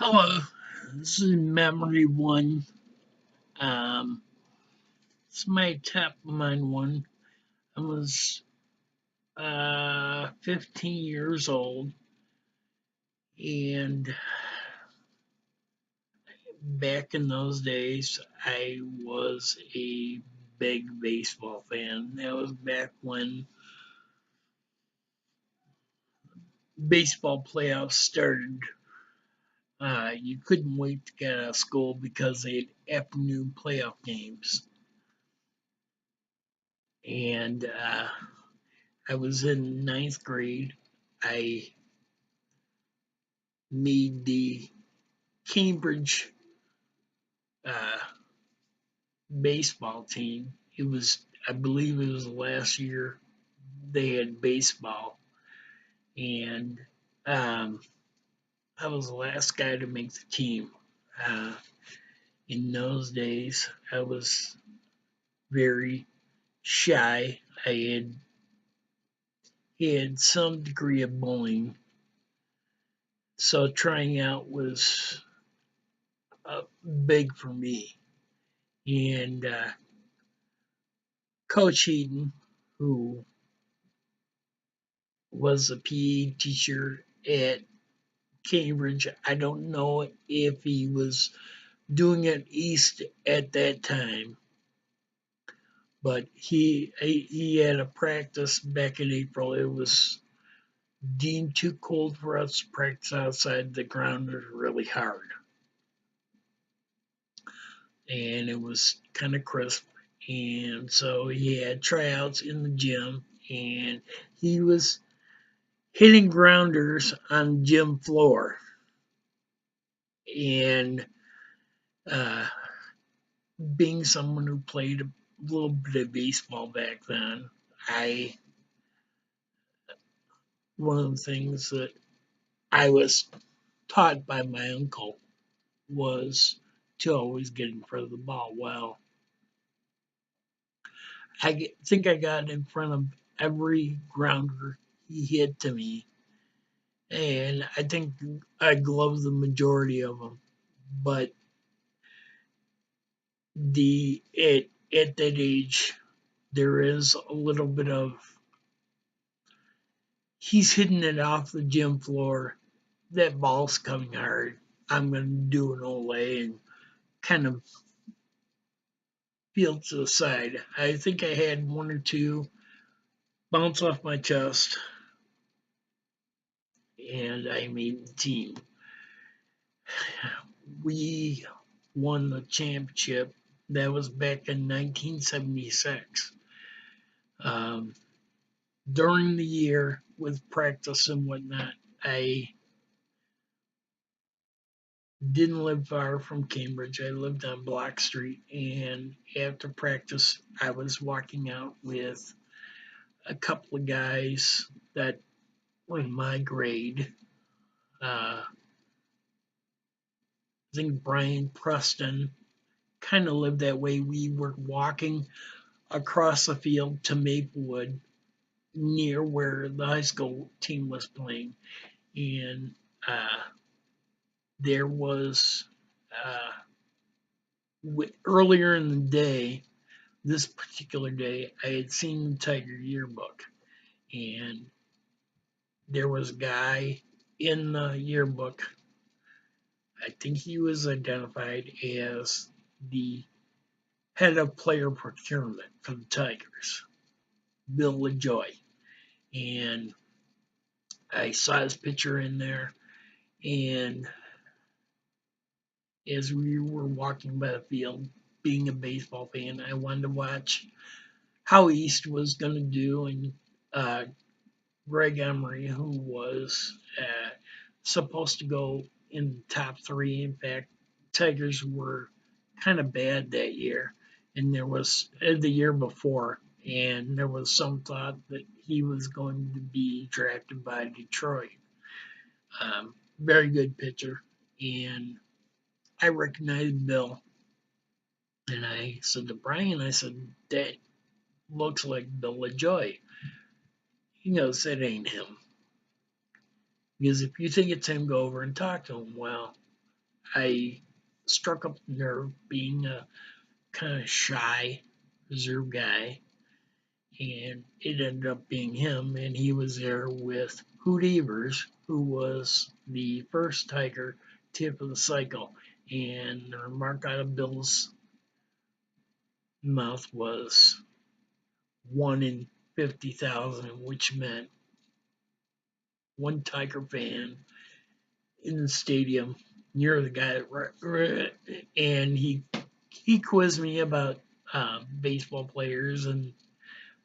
Hello, this is Memory One. Um, it's my top of mind one. I was 15 years old, and back in those days, I was a big baseball fan. That was back when baseball playoffs started. You couldn't wait to get out of school because they had afternoon playoff games, and I was in ninth grade. I made the Cambridge uh, baseball team. I believe it was the last year they had baseball, and um, I was the last guy to make the team. Uh, in those days, I was very shy. I had some degree of bullying, so trying out was big for me. And Coach Heaton, who was a PE teacher at Cambridge. I don't know if he was doing it east at that time, but he had a practice back in April. It was deemed too cold for us to practice outside. The ground was really hard, and it was kind of crisp. And so he had tryouts in the gym, and he was hitting grounders on the gym floor. And uh, being someone who played a little bit of baseball back then, I one of the things that I was taught by my uncle was to always get in front of the ball. Well, think I got in front of every grounder he hit to me, and I think I gloved the majority of them. But the at that age, there is a little bit of he's hitting it off the gym floor. That ball's coming hard. I'm going to do an Olay and kind of feel to the side. I think I had one or two bounce off my chest, and I made the team. We won the championship. That was back in 1976. Um, During the year, with practice and whatnot, I didn't live far from Cambridge. I lived on Block Street, and after practice, I was walking out with a couple of guys that were in my grade. I think Brian Preston kind of lived that way. We were walking across the field to Maplewood near where the high school team was playing, and uh, there was earlier in the day, this particular day, I had seen the Tiger yearbook, and there was a guy in the yearbook. I think he was identified as the head of player procurement for the Tigers, Bill Lajoie. And I saw his picture in there. And as we were walking by the field, being a baseball fan, I wanted to watch how East was going to do. And uh, Greg Emery, who was supposed to go in the top three. In fact, Tigers were kind of bad that year, and there was the year before, and there was some thought that he was going to be drafted by Detroit. Very good pitcher, and I recognized Bill, and I said to Brian, I said, that looks like Bill LaJoy. He knows that ain't him. Because if you think it's him, go over and talk to him. Well, I struck up the nerve being a kind of shy, reserved guy, and it ended up being him, and he was there with Hoot Evers, who was the first Tiger tip of the cycle. And the remark out of Bill's mouth was 1 in 50,000, which meant one Tiger fan in the stadium near the guy, and he quizzed me about baseball players and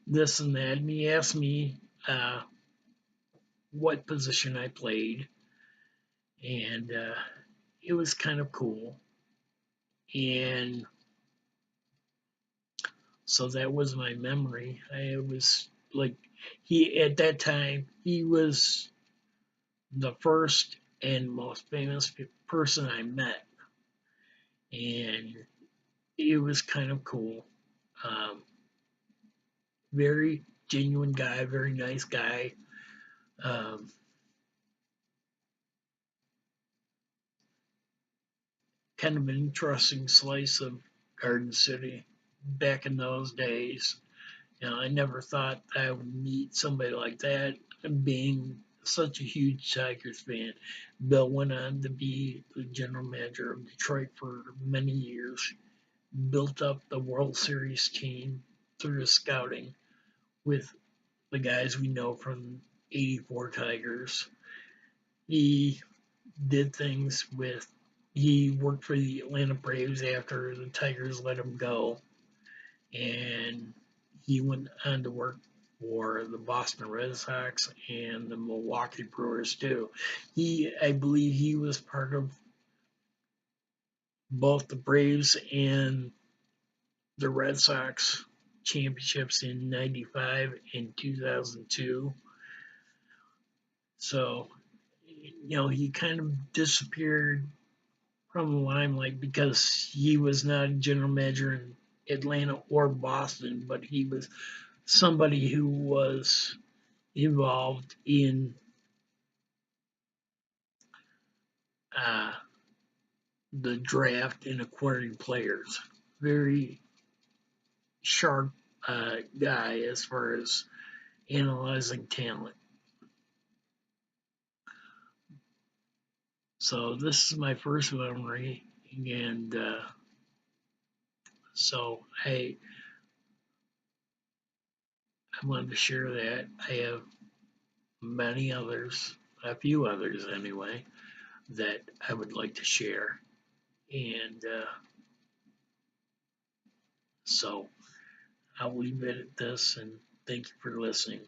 this and that, and he asked me what position I played, and it was kind of cool. And so that was my memory. I was like, he at that time he was the first and most famous person I met, and it was kind of cool. Um, Very genuine guy, very nice guy. Um, Kind of an interesting slice of Garden City back in those days. I never thought I would meet somebody like that. Being such a huge Tigers fan, Bill went on to be the general manager of Detroit for many years, built up the World Series team through the scouting with the guys we know from '84 Tigers. He did things with, he worked for the Atlanta Braves after the Tigers let him go, and he went on to work for the Boston Red Sox and the Milwaukee Brewers too. I believe he was part of both the Braves and the Red Sox championships in '95 and 2002. So, he kind of disappeared from the limelight because he was not a general manager in Atlanta or Boston, but he was somebody who was involved in uh, the draft and acquiring players. Very sharp guy as far as analyzing talent. So this is my first memory, and so I wanted to share that. I have many others, a few others anyway, that I would like to share. And so I'll leave it at this, and thank you for listening.